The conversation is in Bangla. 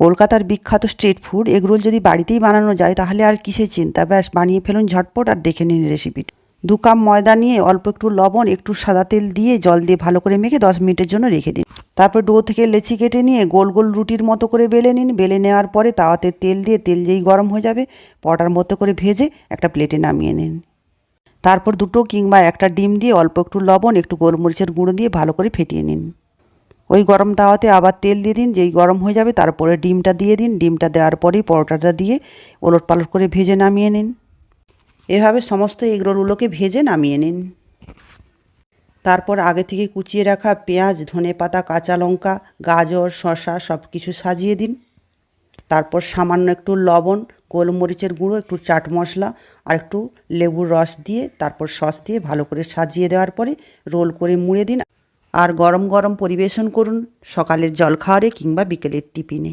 কলকাতার বিখ্যাত স্ট্রিট ফুড এগরোল যদি বাড়িতেই বানানো যায় তাহলে আর কিসের চিন্তা, ব্যাস বানিয়ে ফেলুন ঝটপট আর দেখে নিন রেসিপিটা। 2 কাপ ময়দা নিয়ে অল্প একটু লবণ, একটু সাদা তেল দিয়ে জল দিয়ে ভালো করে মেখে 10 মিনিটের জন্য রেখে দিন। তারপর ডো থেকে লেচি কেটে নিয়ে গোল গোল রুটির মতো করে বেলে নিন। বেলে নেওয়ার পরে তাওয়াতে তেল দিয়ে তেল যেই গরম হয়ে যাবে পরোটার মতো করে ভেজে একটা প্লেটে নামিয়ে নিন। তারপর 2 কিংবা 1টা ডিম দিয়ে অল্প একটু লবণ, একটু গোলমরিচের গুঁড়ো দিয়ে ভালো করে ফেটিয়ে নিন। ওই গরম তাওয়াতে আবার তেল দিয়ে দিন, যেই গরম হয়ে যাবে তারপরে ডিমটা দিয়ে দিন। ডিমটা দেওয়ার পরেই পরোটাটা দিয়ে ওলটপালট করে ভেজে নামিয়ে নিন। এভাবে সমস্ত এগরোলগুলোকে ভেজে নামিয়ে নিন। তারপর আগে থেকে কুচিয়ে রাখা পেঁয়াজ, ধনেপাতা, কাঁচা লঙ্কা, গাজর, শসা সব কিছু সাজিয়ে দিন। তারপর সামান্য একটু লবণ, গোলমরিচের গুঁড়ো, একটু চাট মশলা আর একটু লেবুর রস দিয়ে তারপর সস দিয়ে ভালো করে সাজিয়ে দেওয়ার পরে রোল করে মুড়ে দিন আর গরম গরম পরিবেশন করুন সকালের জলখাবারে কিংবা বিকেলের টিফিনে।